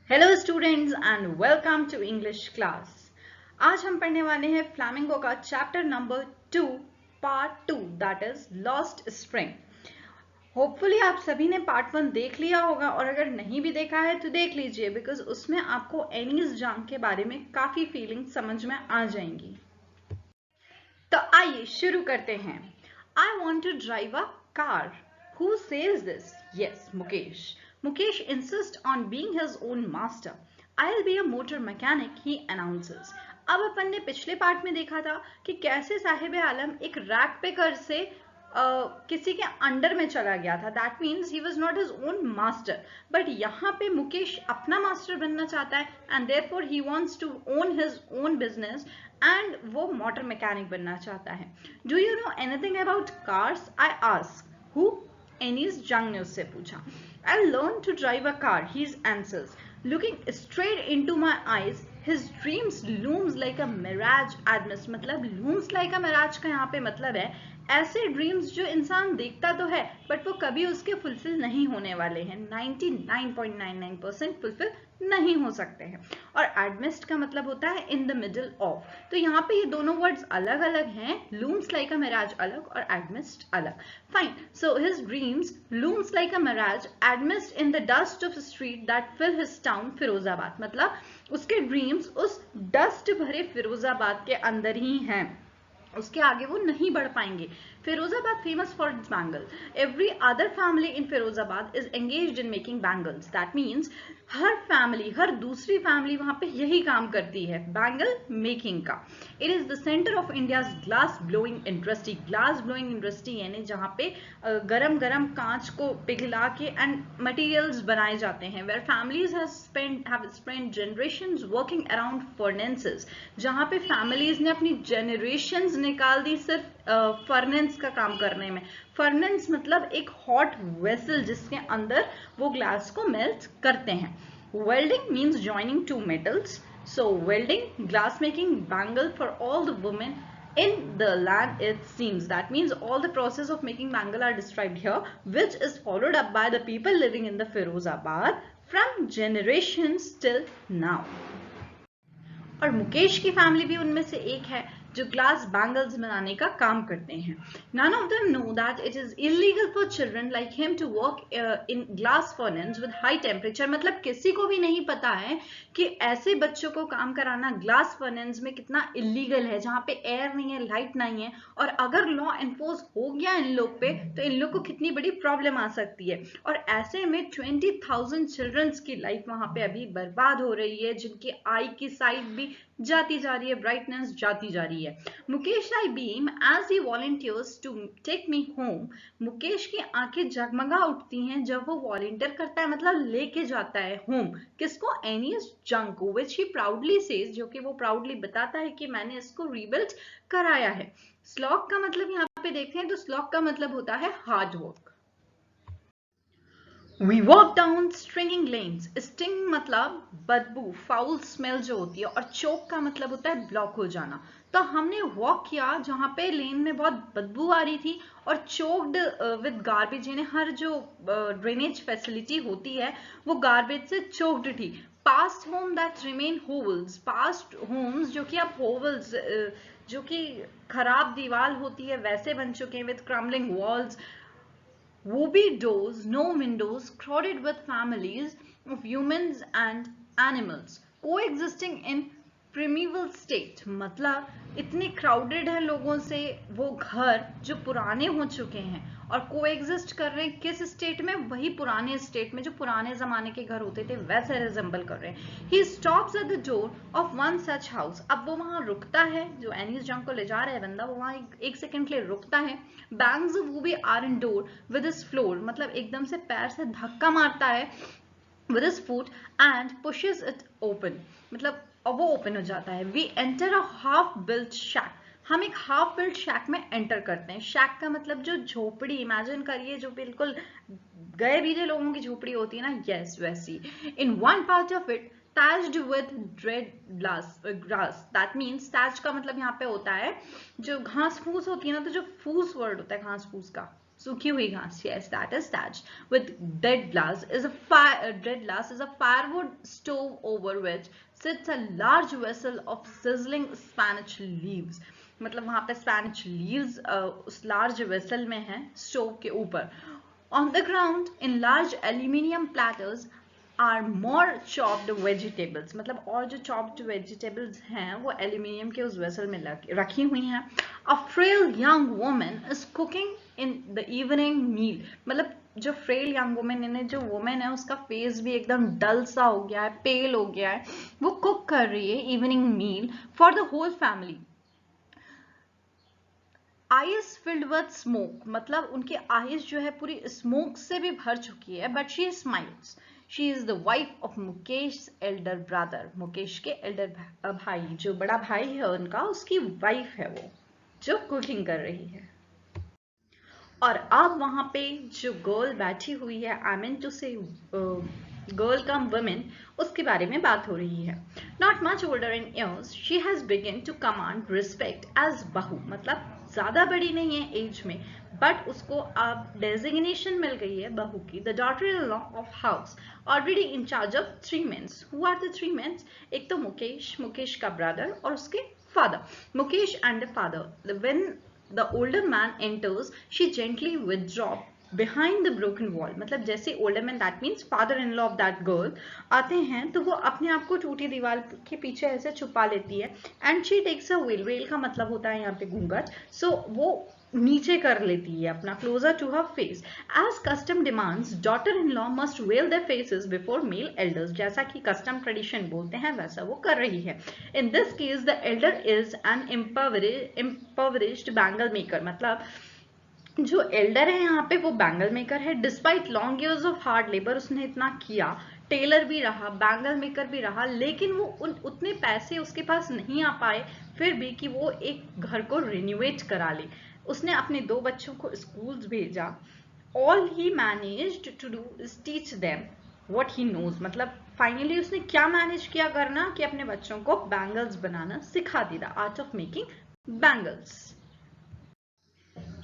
Hello students and welcome to English class. आज हम पढ़ने वाले हैं फ्लैमिंगो का chapter number 2 part 2 that is lost spring. Hopefully आप सभी ने पार्ट 1 देख लिया होगा और अगर नहीं भी देखा है तो देख लीजिए बिकॉज उसमें आपको एनीज जंग के बारे में काफी फीलिंग समझ में आ जाएंगी। तो आइए शुरू करते हैं। I want to drive a car. Who says this? Yes, Mukesh. Mukesh insists on being his own master. I'll be a motor mechanic, he announces. अब अपन ने पिछले पार्ट में देखा था कि कैसे साहिब आलम एक रैक पिकर से किसी के अंडर में चला गया था. That means he was not his own master. But यहाँ पे मुकेश अपना मास्टर बनना चाहता है and therefore he wants to own his own business and वो मोटर मैकेनिक बनना चाहता है. Do you know anything about cars? I ask. हु? एनीस जंग ने उससे पूछा. I'll learn to drive a car, he answers. Looking straight into my eyes, his dreams looms like a mirage. Admits मतलब looms like a mirage का यहाँ पे मतलब है ऐसे ड्रीम्स जो इंसान देखता तो है बट वो कभी उसके फुलफिल नहीं होने वाले हैं. 99.99% फुलफिल नहीं हो सकते हैं. और एडमिस्ट का मतलब होता है इन द मिडल ऑफ. तो यहाँ पे ये दोनों वर्ड्स अलग अलग हैं. लूम्स लाइक अ मिराज अलग और एडमिस्ट अलग. Fine. So his dreams looms like a mirage amidst in the dust of street that fill his town Firozabad. मतलब उसके ड्रीम्स उस डस्ट भरे फिरोजाबाद के अंदर ही हैं, उसके आगे वो नहीं बढ़ पाएंगे. Firozabad famous for its bangle. Every other family in Firozabad is engaged in making bangles. That means हर फैमिली, हर दूसरी फैमिली वहां पे यही काम करती है, बैंगल मेकिंग का. It is the centre of India's glass blowing industry. Glass blowing industry यानी जहाँ पे गरम गरम कांच को पिघला के एंड मटेरियल्स बनाए जाते हैं. Where families have spent generations working around furnaces. जहाँ पे फैमिलीज ने अपनी जनरेशंस निकाल दी सिर्फ फर्नेस का काम करने में. फर्नेस मतलब एक हॉट वेसल जिसके अंदर वो ग्लास को मेल्ट करते हैं. Welding means joining two metals. So welding, glass making, bangle for all the women in the land it seems. That means all the process of making bangle are described here, which is followed up by the people living in the Firozabad from generations till now. और मुकेश की family भी उनमें से एक है जो glass bangles बनाने का काम करते हैं. None of them know that it is illegal for children like him to work in glass furnace with high temperature. मतलब किसी को भी नहीं पता है कि ऐसे बच्चों को काम कराना ग्लास फर्नेस में कितना इलीगल है जहाँ पे एयर नहीं है, लाइट नहीं है. और अगर लॉ एनफोर्स हो गया इन लोग पे तो इन लोग को कितनी बड़ी प्रॉब्लम आ सकती है. और ऐसे में 20,000 चिल्ड्रंस की लाइफ वहां पे अभी बर्बाद हो रही है, जिनकी आई की साइड भी जाती जा रही है, ब्राइटनेस जाती जा रही है. Mukesh I beam as he volunteers to take me home. Mukesh की आंखें जगमगा उठती हैं जब वो वॉलंटियर करता है, मतलब लेके जाता है होम. किसको? एनीस जंग को. विच ही प्राउडली सेज, जो कि वो प्राउडली बताता है कि मैंने इसको रीबिल्ड कराया है. स्लॉग का मतलब यहाँ पे देखते हैं तो स्लॉग का मतलब होता है hard work. We walk down stringing lanes. Sting मतलब बदबू, फाउल स्मेल जो होती है, और चोक का मतलब होता है ब्लॉक हो जाना. तो हमने वॉक किया जहाँ पे लेन में बहुत बदबू आ रही थी और चोक्ड विद गार्बेज, यानी हर जो ड्रेनेज फैसिलिटी होती है वो गार्बेज से चोक्ड थी. Past home that remain hovels. Past homes जो कि अब होवल्स, जो कि खराब दीवार होती है वैसे बन चुके हैं with crumbling walls. Wobbly doors, no windows, crowded with families of humans and animals, coexisting in primeval state. मतलब इतने crowded है लोगों से वो घर जो पुराने हो चुके हैं और कोएग्जिस्ट कर रहे हैं किस स्टेट में? वही पुराने स्टेट में जो पुराने जमाने के घर होते थे वैसे रिजेंबल कर रहे हैं. He stops at the door of one such house. अब वो वहां रुकता है, जो एनीस जंग को ले जा रहा है बंदा, वो वहां एक सेकंड के लिए रुकता है. Bangs वो भी iron door with his floor, मतलब एकदम से पैर से धक्का मारता है with his foot and pushes it open. मतलब वो ओपन हो जाता है. We enter a half built shack. हम एक हाफ बिल्ट शैक में एंटर करते हैं. शैक का मतलब जो झोपड़ी, इमेजिन करिए जो बिल्कुल गए बीजे लोगों की झोपड़ी होती है ना, यस वैसी. In one part of it thatched with dread grass. That means thatch का मतलब यहाँ पे होता है जो घास फूस होती है ना, तो जो फूस वर्ड होता है घास फूस का, सूखी हुई घास. Yes, that is thatched with dead glass is a fire. Dead glass is a firewood stove over which sits a large vessel of sizzling Spanish leaves. मतलब वहां पे Spanish leaves उस large vessel में है stove के ऊपर. On the ground in large aluminium platters are more chopped vegetables. मतलब और जो chopped vegetables हैं वो aluminium के उस vessel में रखी हुई हैं. A frail young woman is cooking in the evening meal. मतलब जो frail young woman यानी जो woman है उसका face भी एकदम dull सा हो गया है, pale हो गया है, वो cook कर रही है evening meal for the whole family. Eyes filled with smoke. मतलब उनके eyes जो है पूरी smoke से भी भर चुकी है, but she smiles. She is the wife of Mukesh's elder brother. Mukesh के elder भाई, जो बड़ा भाई है उनका, उसकी wife है वो, जो cooking कर रही है. और अब वहां पे जो गर्ल बैठी हुई है, I mean to say girl cum women, उसके बारे में बात हो रही है. Not much older in years, she has begin to command respect as bahu. मतलब ज्यादा बड़ी नहीं है एज में, बट उसको अब डेजिग्नेशन मिल गई है बहू की. The daughter in law of house, already in charge of 3 men. Who are the 3 men? एक तो मुकेश का ब्रदर और उसके father. Mukesh and the father. When the older man enters, she gently withdraws behind the broken wall. मतलब जैसे older man, that means father-in-law of that girl, आते हैं तो वो अपने आप को टूटी दीवार के पीछे ऐसे छुपा लेती है. And she takes a veil. veil का मतलब होता है यहाँ पे घूंघट. So वो नीचे कर लेती है अपना, closer to her face. As custom demands, daughter-in-law must veil their faces before male elders. जैसा कि custom tradition बोलते हैं वैसा वो कर रही है. In this case, the elder is an impoverished bangle maker. मतलब जो एल्डर है यहाँ पे वो बैंगल मेकर है. Despite long years of hard labour, उसने इतना किया, टेलर भी रहा, बैंगल मेकर भी रहा, लेकिन वो उतने पैसे उसके पास नहीं आ पाए फिर भी कि वो एक घर को रिन्यूएट करा ले. उसने अपने 2 बच्चों को स्कूल्स भेजा. All he managed to do is teach them what he knows. मतलब फाइनली उसने क्या मैनेज किया करना कि अपने बच्चों को बैंगल्स बनाना सिखा दी. The art of making bangles.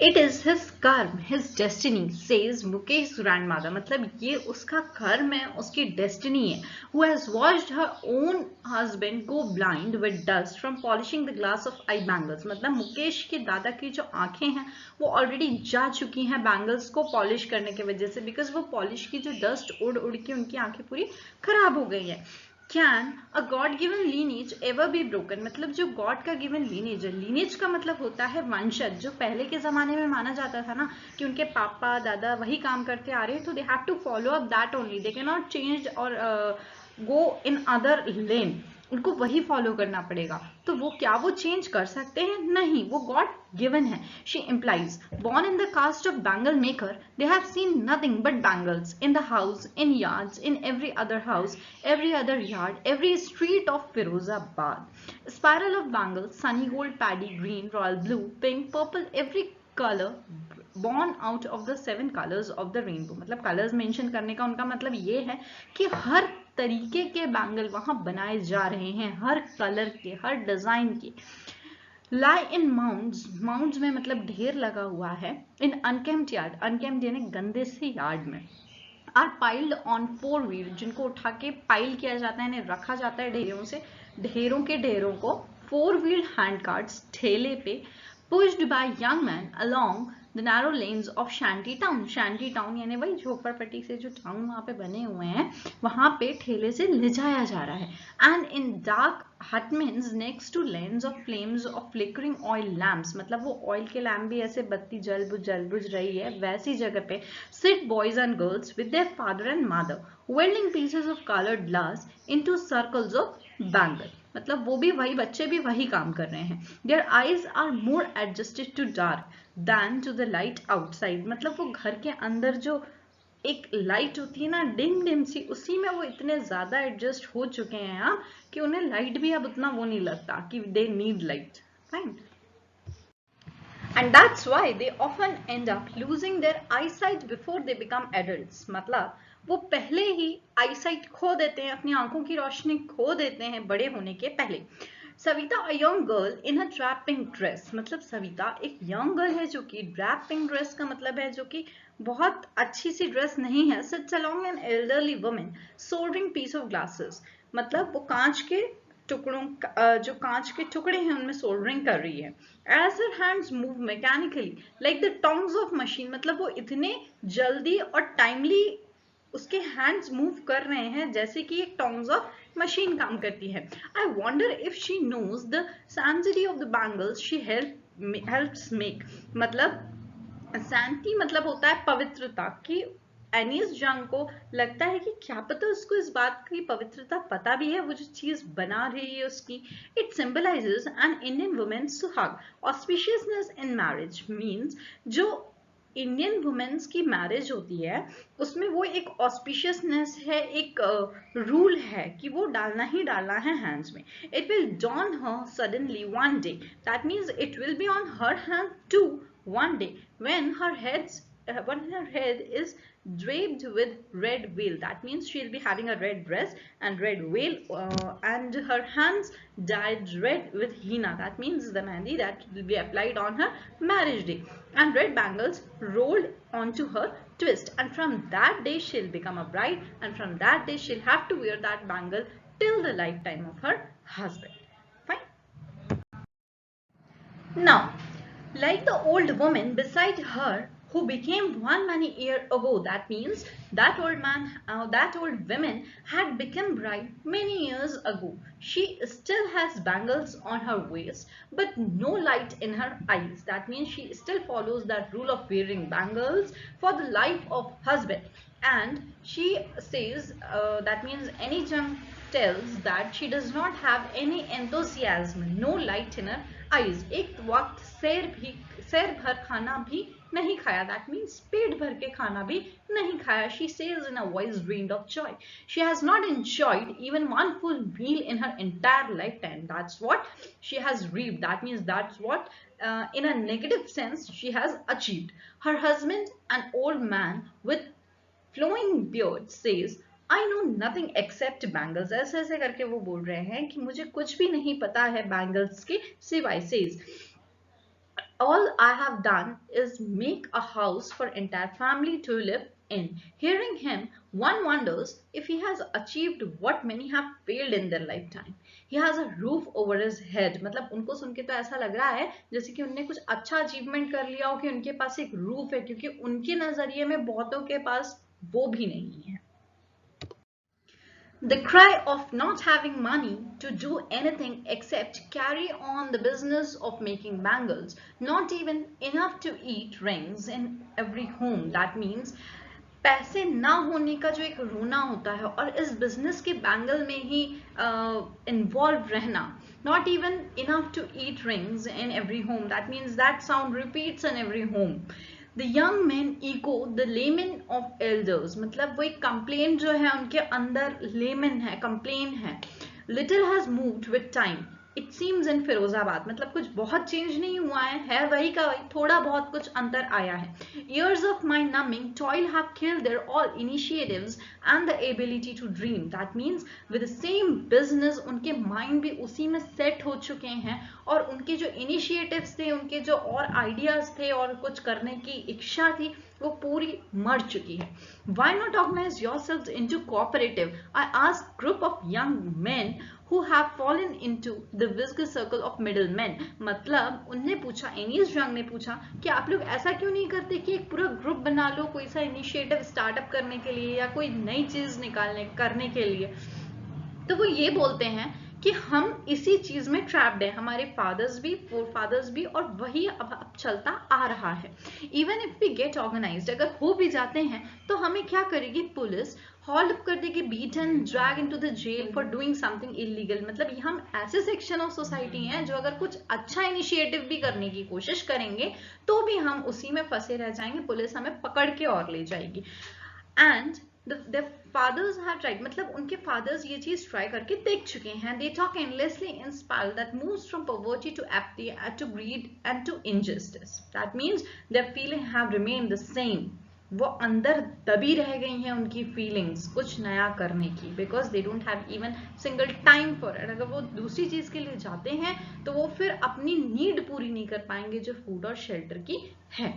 It is his कर्म, his destiny, says Mukesh's grandmother. मतलब ये उसका कर्म है, उसकी destiny है. Who has watched her own husband go blind with dust from polishing the glass of eye bangles. मतलब मुकेश के दादा की जो आंखें हैं वो already जा चुकी हैं बैंगल्स को पॉलिश करने की वजह से, because वो पॉलिश की जो डस्ट उड़ उड़ के उनकी आंखें पूरी खराब हो गई हैं. Can a God given lineage ever be broken? मतलब जो God का given lineage है, lineage का मतलब होता है वंशज. जो पहले के जमाने में माना जाता था ना कि उनके पापा दादा वही काम करते आ रहे हैं, तो they have to follow up that only. They cannot change or go in other lane. उनको वही फॉलो करना पड़ेगा. तो वो क्या वो चेंज कर सकते हैं? नहीं, वो गॉड गिवन है. She implies born in the caste of bangle maker, they have seen nothing but bangles in the house, in yards, in every other house, every other yard, every street of Firozabad. Spiral of bangles, sunny gold, paddy green, royal blue, pink, purple, every color born out of the 7 colors of the rainbow. मतलब colors mention करने का उनका मतलब ये है कि हर तरीके के बैंगल वहां बनाए जा रहे हैं, हर कलर के, हर डिजाइन के. lie in mounds, mounds में मतलब ढेर लगा हुआ है. in unkempt yard, unkempt यानी गंदे से यार्ड में. are piled on 4 wheel, जिनको उठा के पाइल किया जाता है, यानी रखा जाता है ढेरों से, ढेरों के ढेरों को 4 wheel hand carts, ठेले पे, pushed by young men along the narrow lanes of shanty town. shanty town यानी वही झोपड़पट्टी से जो टाउन वहां पे बने हुए हैं, वहां पे ठेले से ले जाया जा रहा है. and in dark hutments next to lanes of flames of flickering oil lamps, मतलब वो ऑयल के लैम्प भी ऐसे बत्ती जल बुझ रही है, वैसी जगह पे sit boys and girls with their father and mother welding pieces of colored glass into circles of bangle. मतलब वो भी वही, बच्चे भी वही काम कर रहे हैं. Their eyes are more adjusted to dark than to the light outside. मतलब वो घर के अंदर जो एक लाइट होती है ना, डिम डिम सी, उसी में वो इतने ज्यादा एडजस्ट हो चुके हैं यहाँ कि उन्हें लाइट भी अब उतना वो नहीं लगता कि they need light. Fine. And that's why they often end up losing their eyesight before they become adults. मतलब वो पहले ही eyesight खो देते हैं, अपनी आंखों की रोशनी खो देते हैं बड़े होने के पहले. Savita a young girl in a drab pink dress, मतलब सविता एक young girl है जो कि drab pink dress का मतलब है जो कि बहुत अच्छी सी ड्रेस नहीं है, sits along an elderly woman soldering piece of glasses, मतलब वो कांच के टुकड़ों जो कांच के टुकड़े हैं उनमें सोल्डरिंग कर रही है. As her hands move mechanically like the tongs of machine, मतलब वो इतने जल्दी और टाइमली उसके हैंड्स मूव कर रहे हैं जैसे कि एक टोंग्स ऑफ मशीन काम करती है. I wonder if she knows the sanctity of the bangles she helps make, मतलब सैंटी मतलब होता है पवित्रता की. एनीस जंग को लगता है कि क्या पता उसको इस बात की पवित्रता पता भी है, वो जो चीज बना रही है उसकी. It symbolizes an Indian women सुहाग. ऑस्पिशियसनेस इन मैरिज मीन्स जो इंडियन वुमेन्स की मैरिज होती है उसमें वो एक ऑस्पिशियसनेस है, एक रूल है कि वो डालना ही डालना है हैंड्स में. It will dawn her suddenly one day, that means it will be on her hand to one day when her head is draped with red veil, that means she'll be having a red dress and red veil, and her hands dyed red with henna, that means the mehndi that will be applied on her marriage day, and red bangles rolled onto her twist, and from that day she'll become a bride, and from that day she'll have to wear that bangle till the lifetime of her husband. Fine. Now, like the old woman beside her who became one many years ago, that means that old woman had become bride many years ago. She still has bangles on her waist but no light in her eyes. That means she still follows that rule of wearing bangles for the life of husband. And she says, that means any junk tells that she does not have any enthusiasm, no light in her eyes. एक वक्त सैर भर खाना भी नहीं खाया, that means पेट भर के खाना भी नहीं खाया. She says in a voice drained of joy. She has not enjoyed even one full meal in her entire lifetime. That's what she has reaped. That means that's what in a negative sense she has achieved. Her husband, an old man with flowing beard, says, I know nothing except bangles. ऐसे ऐसे करके वो बोल रहे हैं कि मुझे कुछ भी नहीं पता है बैंगल्स के सिवाय. Says, all I have done is make a house for entire family to live in. Hearing him, one wonders if he has achieved what many have failed in their lifetime. He has a roof over his head. मतलब उनको सुन के तो ऐसा लग रहा है जैसे कि उनने कुछ अच्छा अचीवमेंट कर लिया हो कि उनके पास एक रूफ है, क्योंकि उनके नजरिए में बहुतों के पास वो भी नहीं है. The cry of not having money to do anything except carry on the business of making bangles, not even enough to eat rings in every home. That means पैसे ना होने का जो एक रोना होता है और इस बिजनेस के बैंगल में ही इन्वॉल्व रहना. Not even enough to eat rings in every home. That means that sound repeats in every home. The young men echo the lament of elders. मतलब वो एक complaint जो है उनके अंदर lament है, complaint है. Little has moved with time. It seems in Firozabad, मतलब कुछ बहुत चेंज नहीं हुआ है वही का वही, थोड़ा बहुत कुछ अंतर आया है. Years of my numbing toil have killed their all initiatives and the ability to dream. That means with the same business उनके mind भी उसी में set हो चुके हैं और उनके जो initiatives थे, उनके जो और ideas थे और कुछ करने की इच्छा थी वो पूरी मर चुकी है. Why not organize yourselves into cooperative? I ask group of young men who have fallen into the vicious circle of middlemen. मतलब उनने पूछा, एनीस जंग ने पूछा कि आप लोग ऐसा क्यों नहीं करते कि एक पूरा ग्रुप बना लो कोई सा इनिशिएटिव स्टार्टअप करने के लिए या कोई नई चीज करने के लिए. तो वो ये बोलते हैं कि हम इसी चीज में ट्रैप्ड है, हमारे फादर्स भी, फोर फादर्स भी, और वही अब चलता आ रहा है. Even if we get organized, अगर हो भी जाते हैं तो हमें क्या करेगी पुलिस, हॉल अप कर देगी, beaten, drag into the jail for doing something illegal. मतलब हम ऐसे सेक्शन ऑफ सोसाइटी हैं जो अगर कुछ अच्छा इनिशिएटिव भी करने की कोशिश करेंगे तो भी हम उसी में फंसे रह जाएंगे, पुलिस हमें पकड़ के और ले जाएगी. And their fathers have tried, मतलब उनके fathers ये चीज try करके देख चुके हैं. They talk endlessly in spiral that moves from poverty to apathy to greed and to injustice. That means their feelings have remained the same. वो अंदर दबी रह गई हैं उनकी फीलिंग्स कुछ नया करने की, because they don't have even single time for it. अगर वो दूसरी चीज के लिए जाते हैं तो वो फिर अपनी नीड पूरी नहीं कर पाएंगे जो फूड और शेल्टर की है।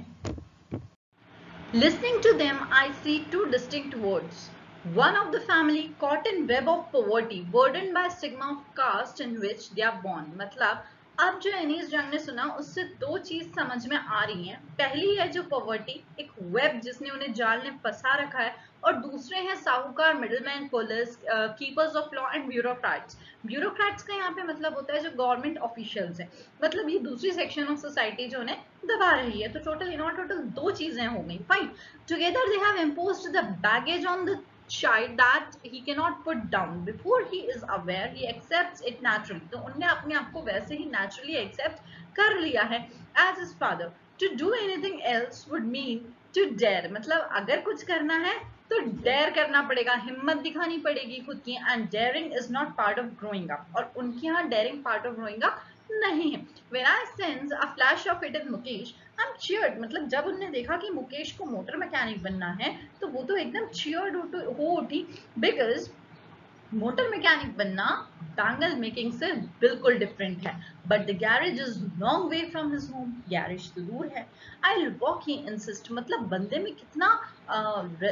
Listening to them, I see two distinct words. One of the family caught in web of poverty, burdened by stigma of caste in which they are born. मतलब अब जो एनीस जंग ने सुना उससे दो चीज समझ में आ रही हैं। पहली है जो पॉवर्टी, एक वेब जिसने उन्हें जाल में फंसा रखा है, और दूसरे हैं साहूकार, middleman, police, keepers of law and bureaucrats. Bureaucrats का यहाँ पे मतलब होता है जो गवर्नमेंट ऑफिशियल्स हैं, मतलब ये दूसरी सेक्शन ऑफ सोसाइटी जो उन्हें दबा रही है। तो टोटल इन ऑल टोटल दो चीजें हो गई। Fine, together they have imposed the baggage on the child that he cannot put down before he is aware he accepts it naturally। तो उनने अपने आप को वैसे ही naturally accept कर लिया है as his father। to do anything else would mean to dare, मतलब अगर कुछ करना है तो डेयर करना पड़ेगा, हिम्मत दिखानी पड़ेगी खुद की। And daring is not part of growing up, और उनके यहाँ daring part of growing up नहीं है। When I sense a flash of it in Mukesh, I'm cheered। मतलब जब उन्होंने देखा कि मुकेश को मोटर मैकेनिक बनना है तो वो तो एकदम cheered हो उठी, बिकॉज मोटर मैकेनिक बनना बैंगल मेकिंग से बिल्कुल डिफरेंट है। But the garage is long way from his home, garage तो दूर है। आई वॉक ही इंसिस्ट, मतलब बंदे में कितना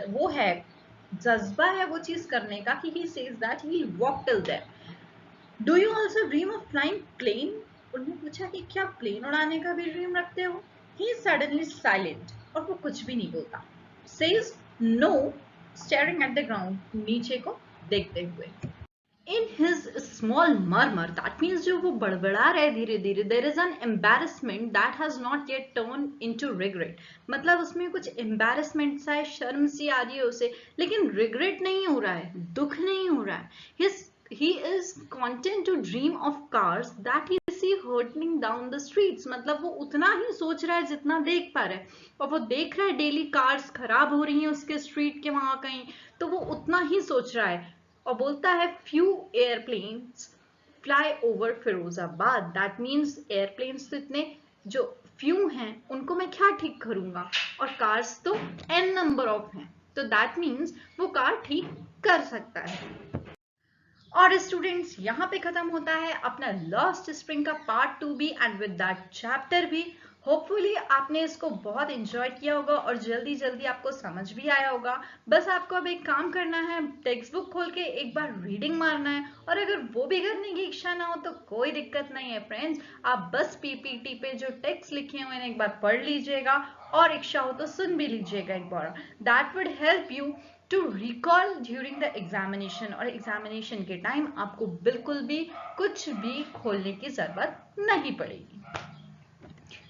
वो है, जज्बा है वो चीज करने का कि he says that he walk till there. Do you also dream of flying plane? उन्होंने पूछा कि क्या प्लेन उड़ाने का भी ड्रीम रखते हो? ही इज सडनली साइलेंट, और वो कुछ भी नहीं बोलता। Says no, staring at the ground, नीचे को देखते हुए। In his small murmur, that means जो वो बड़बड़ा रहे धीरे धीरे, there is an embarrassment that has not yet turned into regret। मतलब उसमें कुछ embarrassment सा है, शर्म सी आ रही है उसे, लेकिन regret नहीं हो रहा है, दुख नहीं हो रहा है। He is content to dream of cars that he see hurtling down the streets। मतलब वो उतना ही सोच रहा है जितना देख पा रहा है, और वो देख रहा है डेली कार्स खराब हो रही हैं उसके स्ट्रीट के वहां कहीं, तो वो उतना ही सोच रहा है। और बोलता है few airplanes fly over Firozabad. That means airplanes तो इतने जो few हैं उनको मैं क्या ठीक करूंगा, और कार्स तो n नंबर ऑफ हैं, तो दैट मीन्स वो कार ठीक कर सकता है। और स्टूडेंट्स यहाँ पे खत्म होता है अपना लॉस्ट स्प्रिंग का पार्ट 2 भी, एंड विद दैट चैप्टर भी। होपफुली आपने इसको बहुत एंजॉय किया होगा और जल्दी जल्दी आपको समझ भी आया होगा। बस आपको अब एक काम करना है, टेक्स्ट बुक खोल के एक बार रीडिंग मारना है, और अगर वो भी करने की इच्छा ना हो तो कोई दिक्कत नहीं है फ्रेंड्स, आप बस पीपीटी पे जो टेक्स्ट लिखे हुए हैं एक बार पढ़ लीजिएगा, और इच्छा हो तो सुन भी लीजिएगा एक बार। That would help you to recall during the examination, और एग्जामिनेशन के टाइम आपको बिल्कुल भी कुछ भी खोलने की जरूरत नहीं पड़ेगी।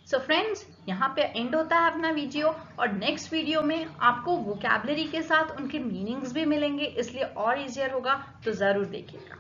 सो फ्रेंड्स, यहाँ पे एंड होता है अपना वीडियो, और नेक्स्ट वीडियो में आपको वोकैबलरी के साथ उनके मीनिंग्स भी मिलेंगे, इसलिए और इजियर होगा, तो जरूर देखिएगा।